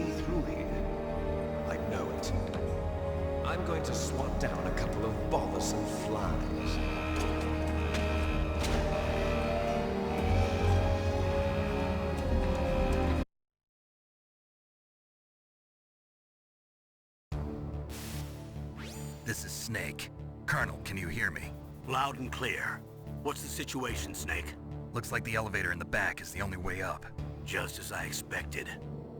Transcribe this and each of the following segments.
me through here. I know it. I'm going to swat down a couple of bothersome flies. This is Snake. Colonel, can you hear me? Loud and clear. What's the situation, Snake? Looks like the elevator in the back is the only way up. Just as I expected.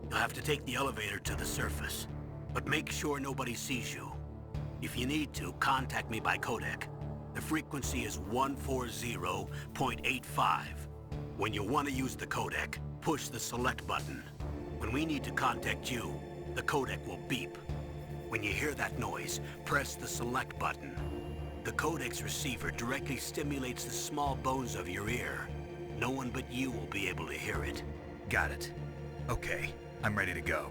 You'll have to take the elevator to the surface. But make sure nobody sees you. If you need to, contact me by codec. The frequency is 140.85. When you want to use the codec, push the select button. When we need to contact you, the codec will beep. When you hear that noise, press the select button. The codec's receiver directly stimulates the small bones of your ear. No one but you will be able to hear it. Got it. Okay, I'm ready to go.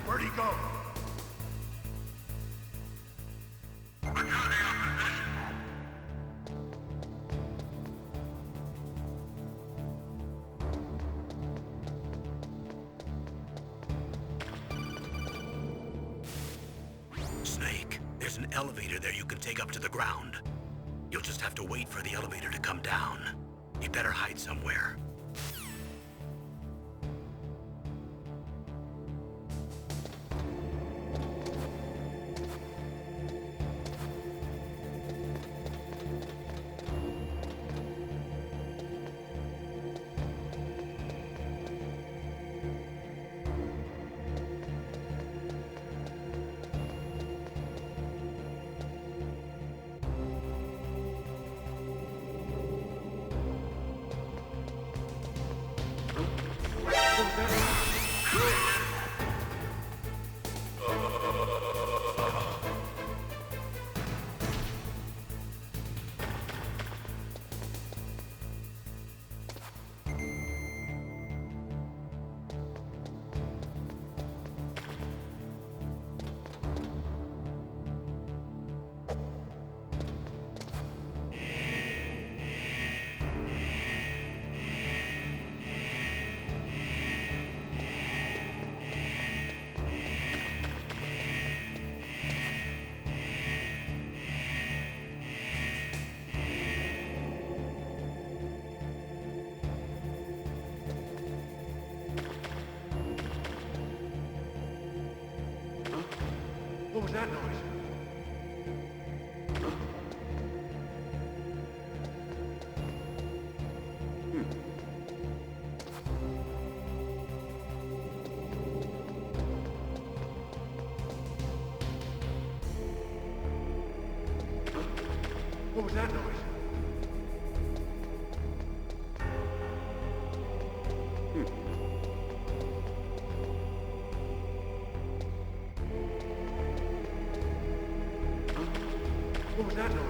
Where'd he go? Snake, there's an elevator there you can take up to the ground. You'll just have to wait for the elevator to come down. You better hide somewhere. What was that noise? What was that noise? What was that noise?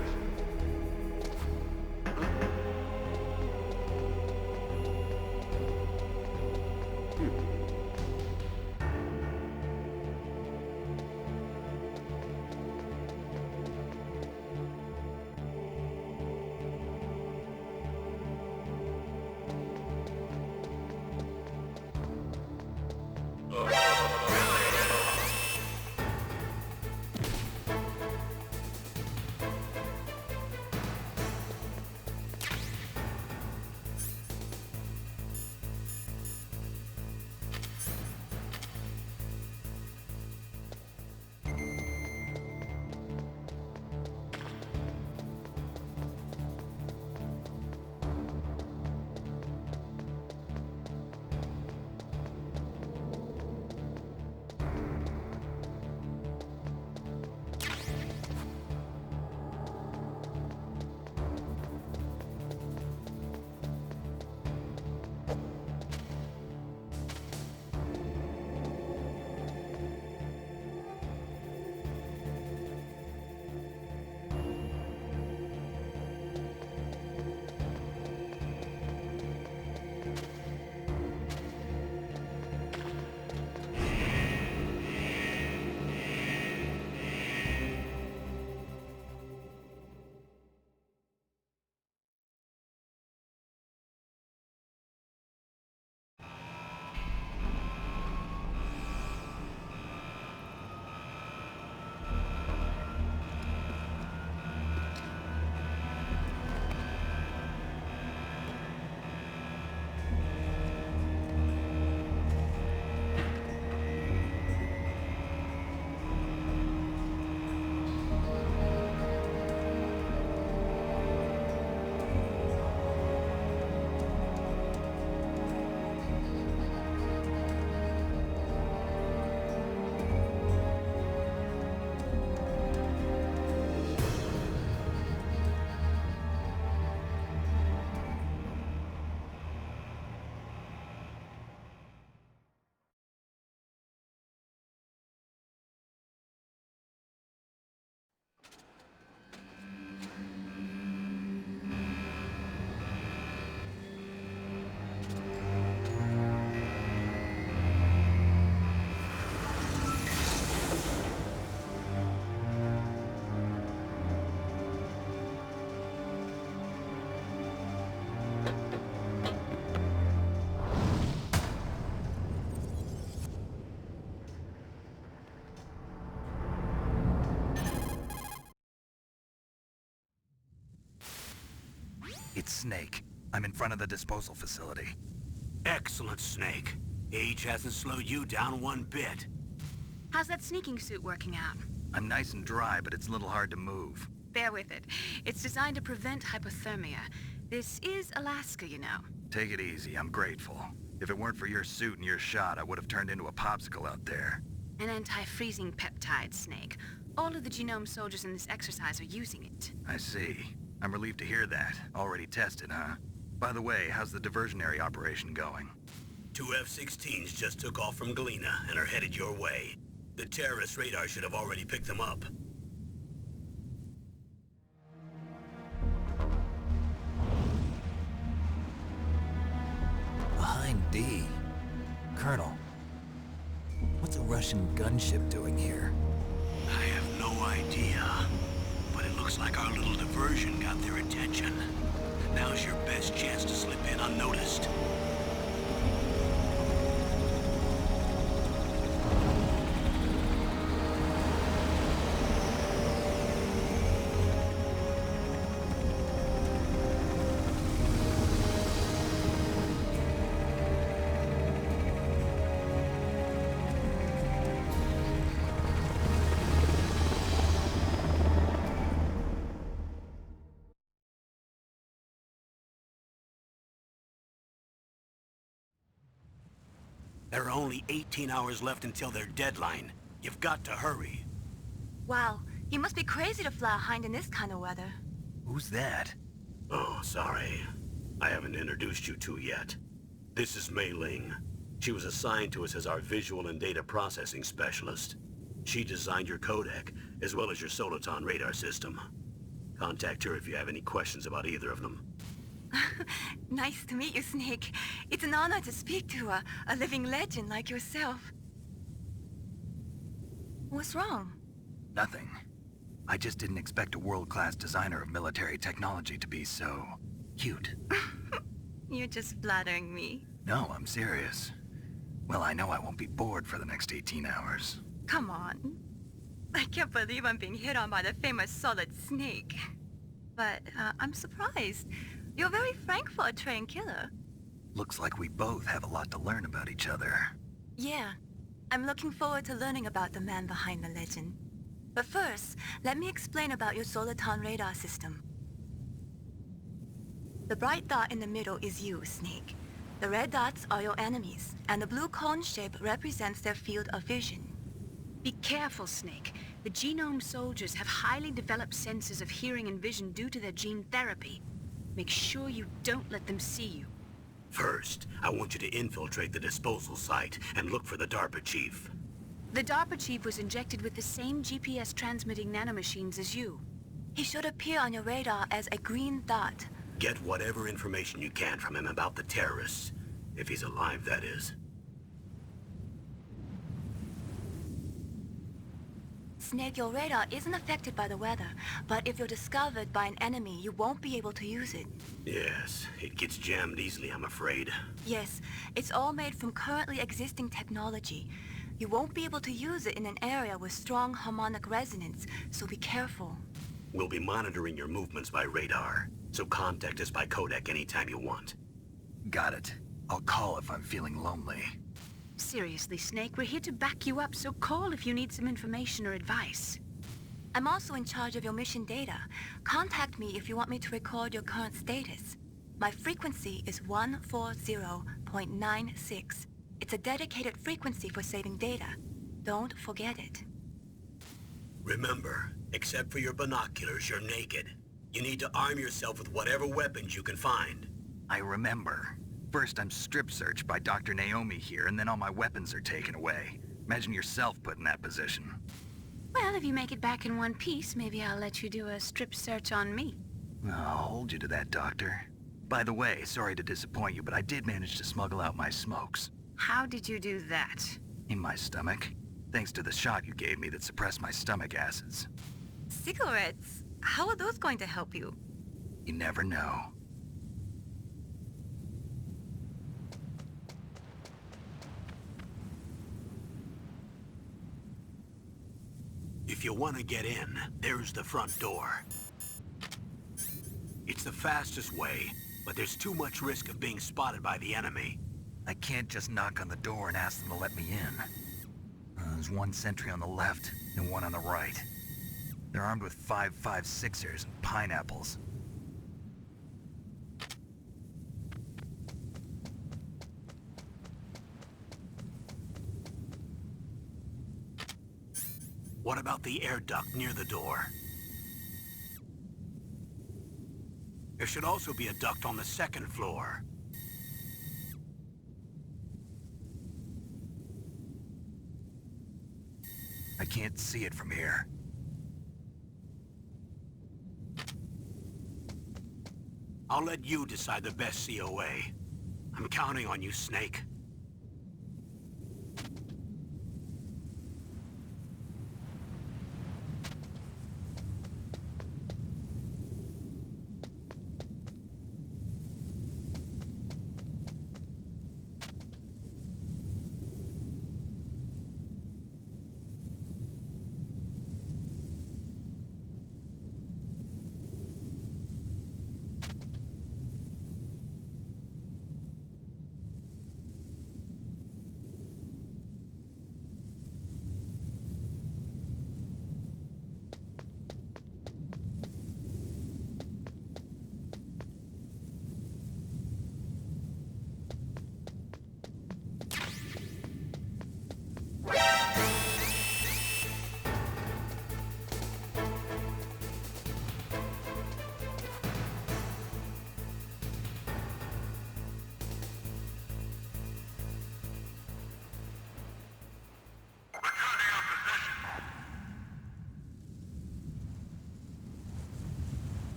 It's Snake. I'm in front of the disposal facility. Excellent, Snake. Age hasn't slowed you down one bit. How's that sneaking suit working out? I'm nice and dry, but it's a little hard to move. Bear with it. It's designed to prevent hypothermia. This is Alaska, you know. Take it easy, I'm grateful. If it weren't for your suit and your shot, I would have turned into a popsicle out there. An anti-freezing peptide, Snake. All of the genome soldiers in this exercise are using it. I see. I'm relieved to hear that. Already tested, huh? By the way, how's the diversionary operation going? 2 F-16s just took off from Galena and are headed your way. The terrorist radar should have already picked them up. Behind D. Colonel, what's a Russian gunship doing here? I have no idea, but it looks like our little diversion got their attention. Now's your best chance to slip in unnoticed. There are only 18 hours left until their deadline. You've got to hurry. Wow, you must be crazy to fly a hind in this kind of weather. Who's that? Oh, sorry. I haven't introduced you two yet. This is Mei Ling. She was assigned to us as our visual and data processing specialist. She designed your codec, as well as your Soliton radar system. Contact her if you have any questions about either of them. Nice to meet you, Snake. It's an honor to speak to a living legend like yourself. What's wrong? Nothing. I just didn't expect a world-class designer of military technology to be so... cute. You're just flattering me. No, I'm serious. Well, I know I won't be bored for the next 18 hours. Come on. I can't believe I'm being hit on by the famous Solid Snake. But I'm surprised. You're very frank for a trained killer. Looks like we both have a lot to learn about each other. Yeah. I'm looking forward to learning about the man behind the legend. But first, let me explain about your Soliton radar system. The bright dot in the middle is you, Snake. The red dots are your enemies, and the blue cone shape represents their field of vision. Be careful, Snake. The genome soldiers have highly developed senses of hearing and vision due to their gene therapy. Make sure you don't let them see you. First, I want you to infiltrate the disposal site and look for the DARPA chief. The DARPA chief was injected with the same GPS transmitting nanomachines as you. He should appear on your radar as a green dot. Get whatever information you can from him about the terrorists. If he's alive, that is. Snake, your radar isn't affected by the weather, but if you're discovered by an enemy, you won't be able to use it. Yes, it gets jammed easily, I'm afraid. Yes, it's all made from currently existing technology. You won't be able to use it in an area with strong harmonic resonance, so be careful. We'll be monitoring your movements by radar, so contact us by codec anytime you want. Got it. I'll call if I'm feeling lonely. Seriously, Snake, we're here to back you up, so call if you need some information or advice. I'm also in charge of your mission data. Contact me if you want me to record your current status. My frequency is 140.96. It's a dedicated frequency for saving data. Don't forget it. Remember, except for your binoculars, you're naked. You need to arm yourself with whatever weapons you can find. I remember. First, I'm strip searched by Dr. Naomi here, and then all my weapons are taken away. Imagine yourself put in that position. Well, if you make it back in one piece, maybe I'll let you do a strip search on me. I'll hold you to that, Doctor. By the way, sorry to disappoint you, but I did manage to smuggle out my smokes. How did you do that? In my stomach. Thanks to the shot you gave me that suppressed my stomach acids. Cigarettes? How are those going to help you? You never know. If you want to get in, there's the front door. It's the fastest way, but there's too much risk of being spotted by the enemy. I can't just knock on the door and ask them to let me in. There's one sentry on the left and one on the right. They're armed with 5.56ers and pineapples. What about the air duct near the door? There should also be a duct on the second floor. I can't see it from here. I'll let you decide the best COA. I'm counting on you, Snake.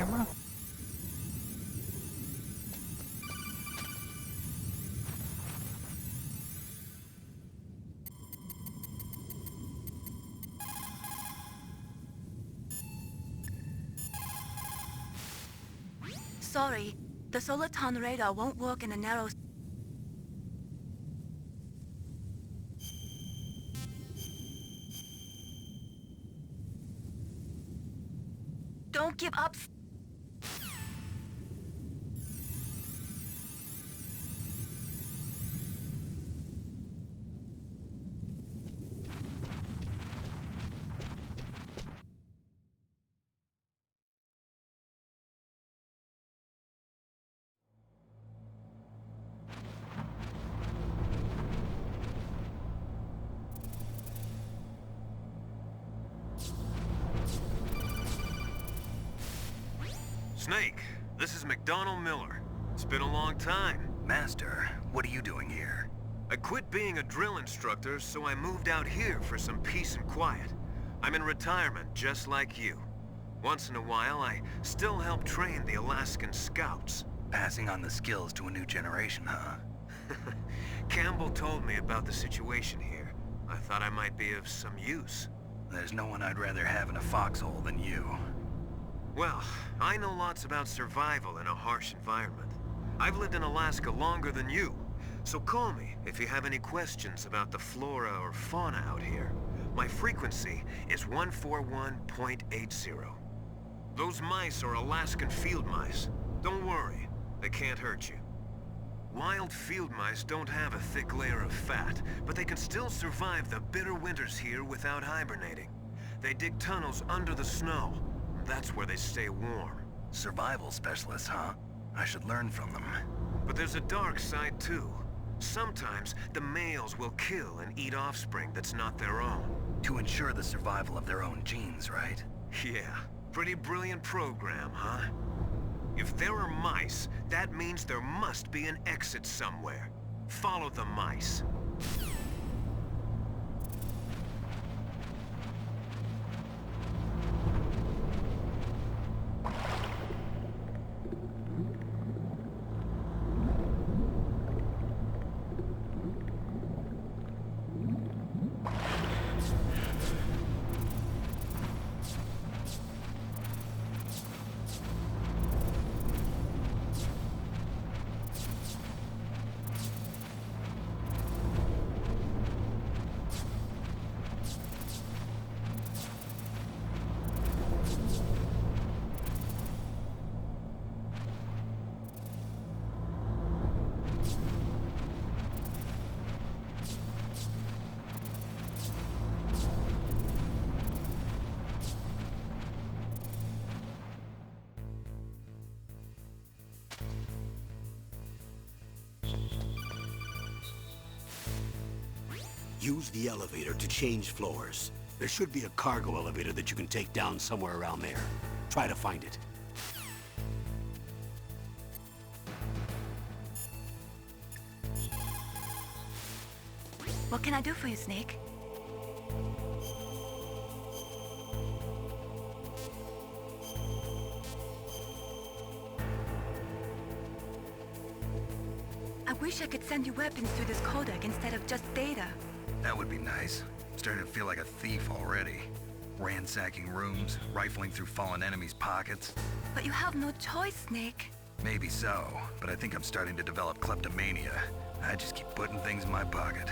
camera? Sorry, the Soliton radar won't work in a narrow... Don't give up. Snake, this is McDonald Miller. It's been a long time. Master, what are you doing here? I quit being a drill instructor, so I moved out here for some peace and quiet. I'm in retirement, just like you. Once in a while, I still help train the Alaskan Scouts. Passing on the skills to a new generation, huh? Campbell told me about the situation here. I thought I might be of some use. There's no one I'd rather have in a foxhole than you. Well, I know lots about survival in a harsh environment. I've lived in Alaska longer than you, so call me if you have any questions about the flora or fauna out here. My frequency is 141.80. Those mice are Alaskan field mice. Don't worry, they can't hurt you. Wild field mice don't have a thick layer of fat, but they can still survive the bitter winters here without hibernating. They dig tunnels under the snow. That's where they stay warm. Survival specialists, huh? I should learn from them. But there's a dark side too. Sometimes the males will kill and eat offspring that's not their own. To ensure the survival of their own genes, right? Yeah, pretty brilliant program, huh? If there are mice, that means there must be an exit somewhere. Follow the mice. Use the elevator to change floors. There should be a cargo elevator that you can take down somewhere around there. Try to find it. What can I do for you, Snake? I wish I could send you weapons through this codec instead of just data. That would be nice. I'm starting to feel like a thief already. Ransacking rooms, rifling through fallen enemies' pockets. But you have no choice, Snake. Maybe so, but I think I'm starting to develop kleptomania. I just keep putting things in my pocket.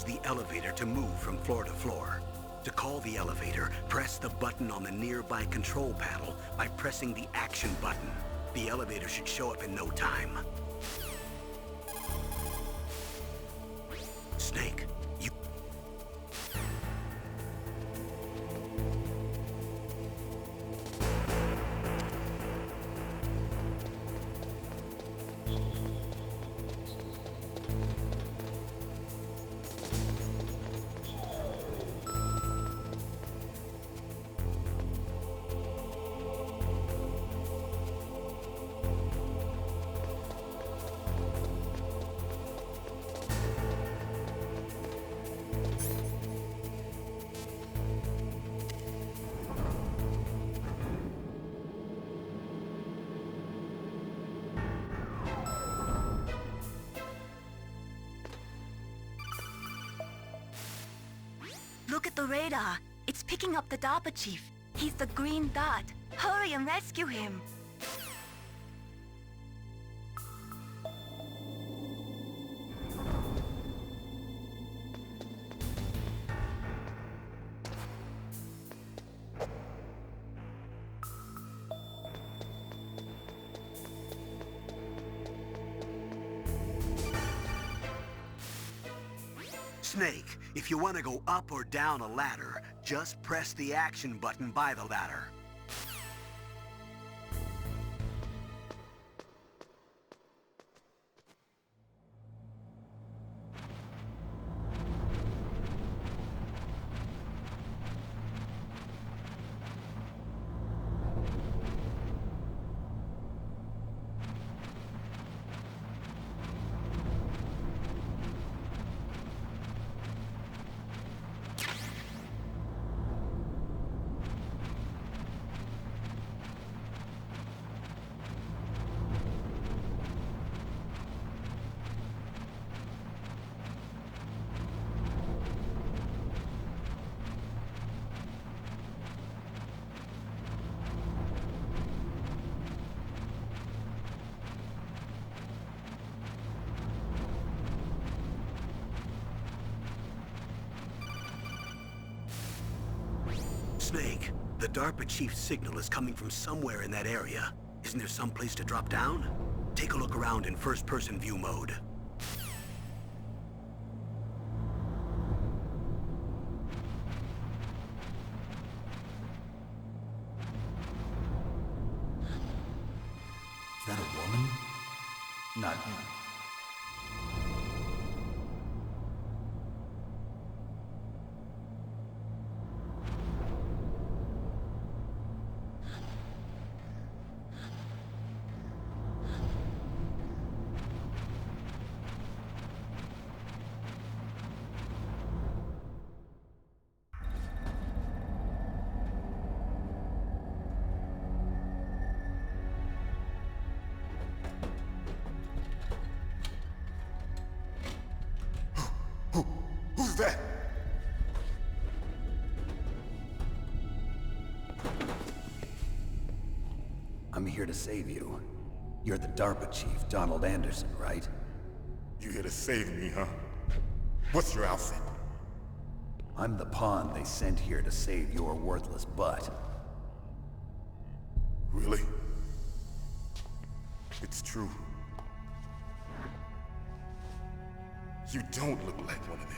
allows the elevator to move from floor to floor. To call the elevator, press the button on the nearby control panel by pressing the action button. The elevator should show up in no time. Snake, you... Look at the radar. It's picking up the DARPA chief. He's the green dot. Hurry and rescue him. Snake, if you want to go up or down a ladder, just press the action button by the ladder. Snake, the DARPA chief's signal is coming from somewhere in that area. Isn't there some place to drop down? Take a look around in first-person view mode. Is that a woman? Not... Who's that? I'm here to save you. You're the DARPA chief, Donald Anderson, right? You here to save me, huh? What's your outfit? I'm the pawn they sent here to save your worthless butt. Really? It's true. You don't look like one of them.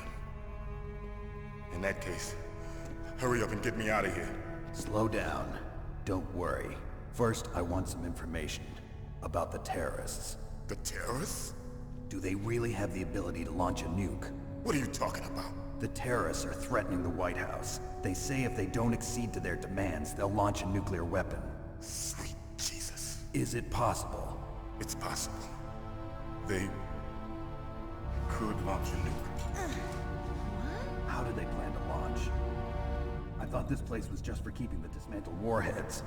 In that case, hurry up and get me out of here. Slow down. Don't worry. First, I want some information about the terrorists. The terrorists? Do they really have the ability to launch a nuke? What are you talking about? The terrorists are threatening the White House. They say if they don't accede to their demands, they'll launch a nuclear weapon. Sweet Jesus. Is it possible? It's possible. They could launch a nuke. How do they plan to launch? I thought this place was just for keeping the dismantled warheads.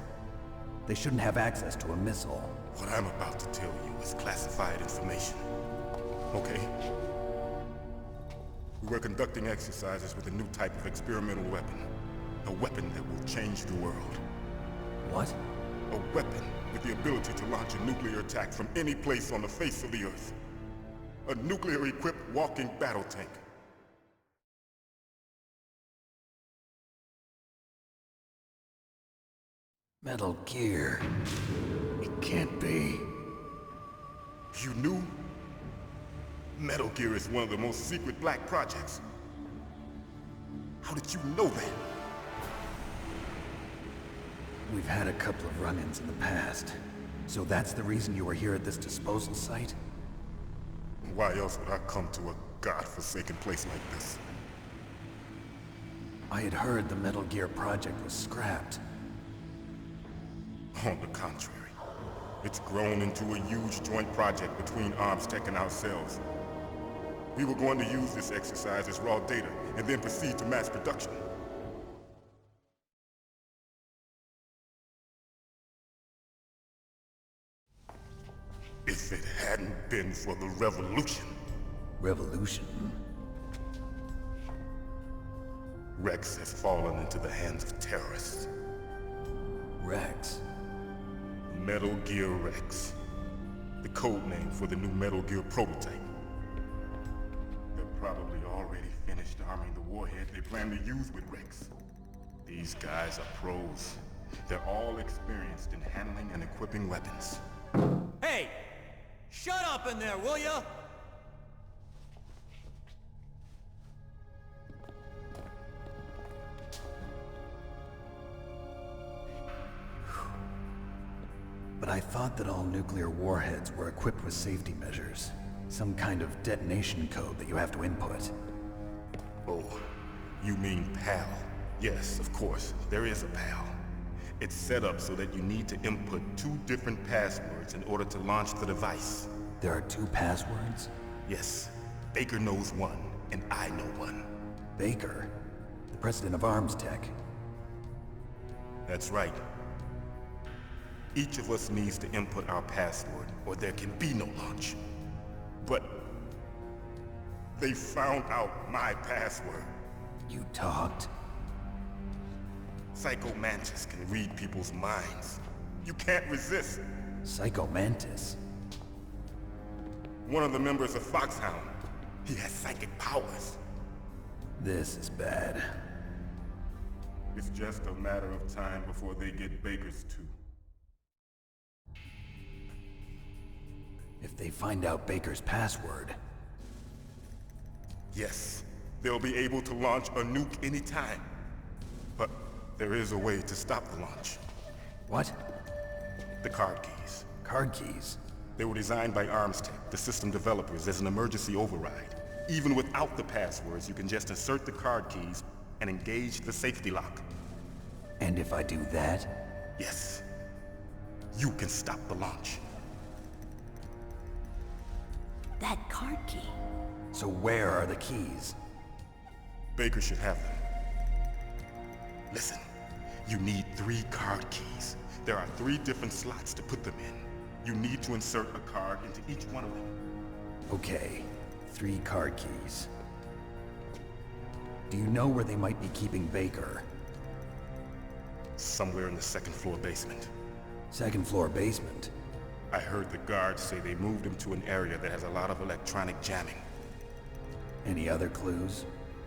They shouldn't have access to a missile. What I'm about to tell you is classified information. Okay? We were conducting exercises with a new type of experimental weapon. A weapon that will change the world. What? A weapon with the ability to launch a nuclear attack from any place on the face of the Earth. A nuclear-equipped walking battle tank. Metal Gear. It can't be. You knew? Metal Gear is one of the most secret black projects. How did you know that? We've had a couple of run-ins in the past. So that's the reason you were here at this disposal site? Why else would I come to a godforsaken place like this? I had heard the Metal Gear project was scrapped. On the contrary, it's grown into a huge joint project between ArmsTech and ourselves. We were going to use this exercise as raw data and then proceed to mass production. If it hadn't been for the revolution, Revolution? Rex has fallen into the hands of terrorists. Rex? Metal Gear Rex. The code name for the new Metal Gear prototype. They're probably already finished arming the warhead they plan to use with Rex. These guys are pros. They're all experienced in handling and equipping weapons. Hey! Shut up in there, will ya? But I thought that all nuclear warheads were equipped with safety measures. Some kind of detonation code that you have to input. Oh, you mean PAL? Yes, of course, there is a PAL. It's set up so that you need to input 2 different passwords in order to launch the device. There are 2 passwords? Yes, Baker knows one, and I know one. Baker? The president of ArmsTech? That's right. Each of us needs to input our password, or there can be no launch. But they found out my password. You talked? Psycho Mantis can read people's minds. You can't resist. Psycho Mantis? One of the members of Foxhound. He has psychic powers. This is bad. It's just a matter of time before they get Baker's too. If they find out Baker's password... Yes, they'll be able to launch a nuke anytime. But there is a way to stop the launch. What? The card keys. Card keys? They were designed by ArmsTech, the system developers, as an emergency override. Even without the passwords, you can just insert the card keys and engage the safety lock. And if I do that? Yes. You can stop the launch. That card key. So where are the keys? Baker should have them. Listen, you need 3 card keys. There are 3 different slots to put them in. You need to insert a card into each one of them. Okay, 3 card keys. Do you know where they might be keeping Baker? Somewhere in the 2nd floor basement. 2nd floor basement? I heard the guards say they moved him to an area that has a lot of electronic jamming. Any other clues?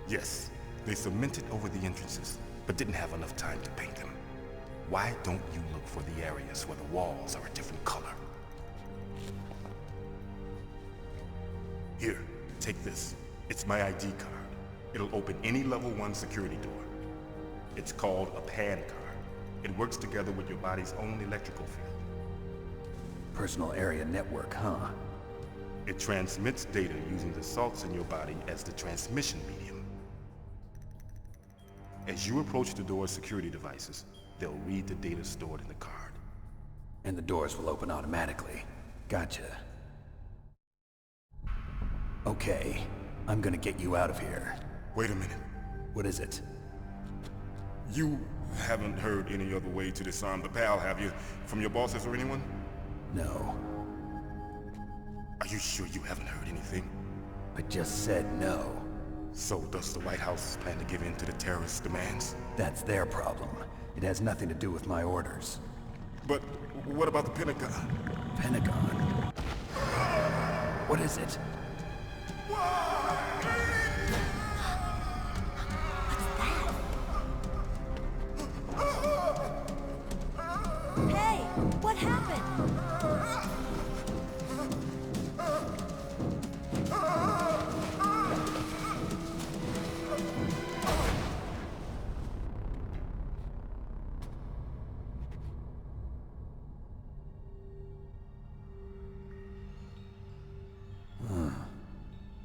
Yes, they cemented over the entrances, but didn't have enough time to paint them. Why don't you look for the areas where the walls are a different color? Here, take this. It's my ID card. It'll open any level 1 security door. It's called a PAN card. It works together with your body's own electrical field. Personal area network, huh? It transmits data using the salts in your body as the transmission medium. As you approach the door's security devices, they'll read the data stored in the card. And the doors will open automatically. Gotcha. Okay, I'm gonna get you out of here. Wait a minute. What is it? You haven't heard any other way to disarm the PAL, have you? From your bosses or anyone? No. Are you sure you haven't heard anything? I just said no. So does the White House plan to give in to the terrorists' demands? That's their problem. It has nothing to do with my orders. But what about the Pentagon? Pentagon? What is it? Hey, what happened?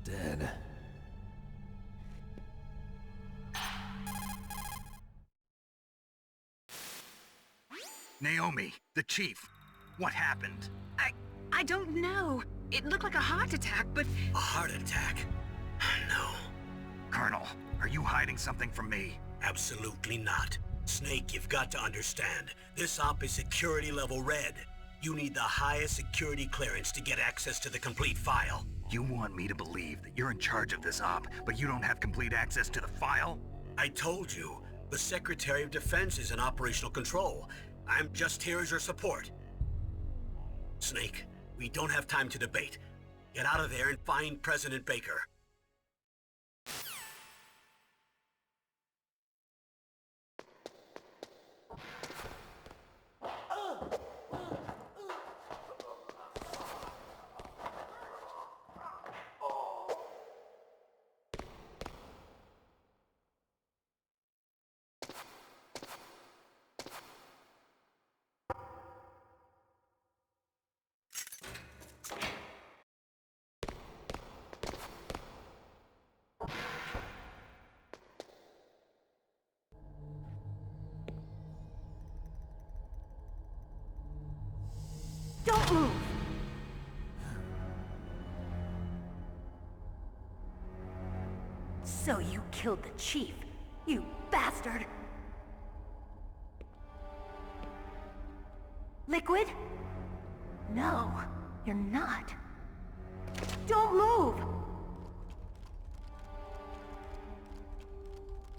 Dead. Naomi, the chief. What happened? I don't know. It looked like a heart attack, but... A heart attack? No, Colonel, are you hiding something from me? absolutely not. Snake, you've got to understand. This op is security level red. You need the highest security clearance to get access to the complete file. You want me to believe that you're in charge of this op, but you don't have complete access to the file? I told you, the Secretary of Defense is in operational control. I'm just here as your support. Snake, we don't have time to debate. Get out of there and find President Baker. Don't move! So you killed the chief, you bastard! Liquid? No, you're not. Don't move!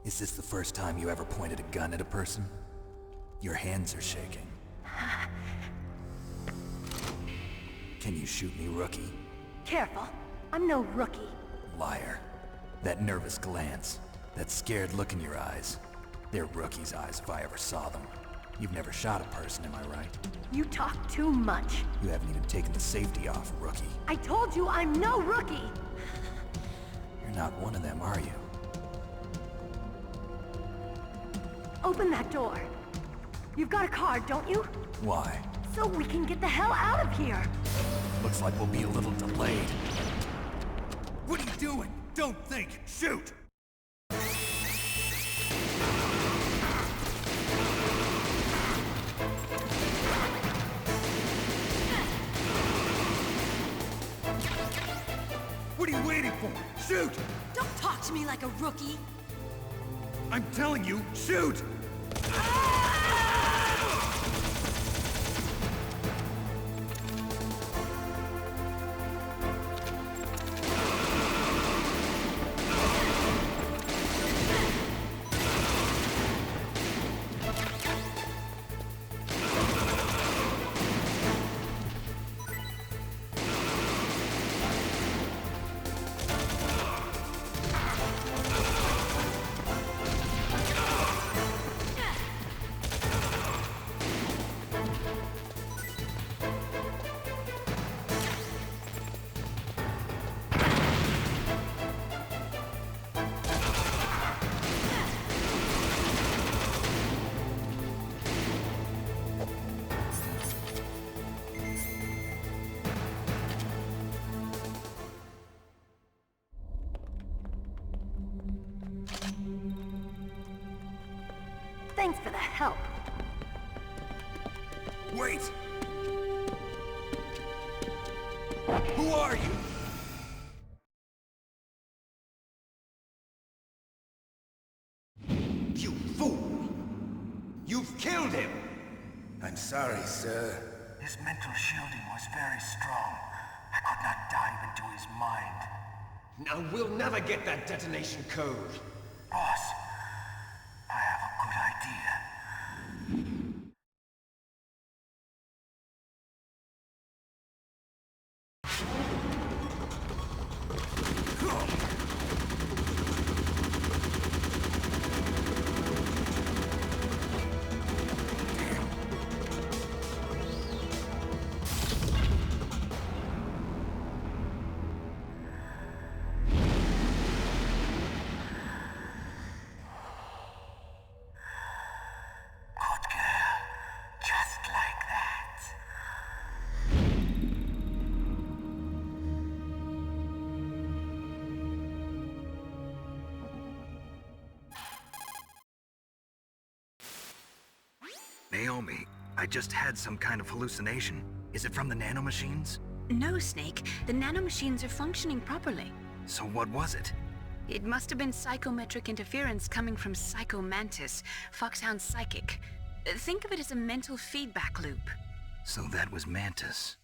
Is this the first time you ever pointed a gun at a person? Your hands are shaking. Can you shoot me, rookie? Careful, I'm no rookie. Liar. That nervous glance, that scared look in your eyes. They're rookie's eyes if I ever saw them. You've never shot a person, am I right? You talk too much. You haven't even taken the safety off, rookie. I told you I'm no rookie! You're not one of them, are you? Open that door. You've got a card, don't you? Why? So we can get the hell out of here! Looks like we'll be a little delayed. What are you doing? Don't think! Shoot! What are you waiting for? Shoot! Don't talk to me like a rookie! I'm telling you, shoot! Thanks for the help. Wait! Who are you? You fool! You've killed him! I'm sorry, sir. His mental shielding was very strong. I could not dive into his mind. Now we'll never get that detonation code. Boss, I have a good idea. Naomi, I just had some kind of hallucination. Is it from the nanomachines? No, Snake. The nanomachines are functioning properly. So what was it? It must have been psychometric interference coming from Psycho Mantis, Foxhound's psychic. Think of it as a mental feedback loop. So that was Mantis.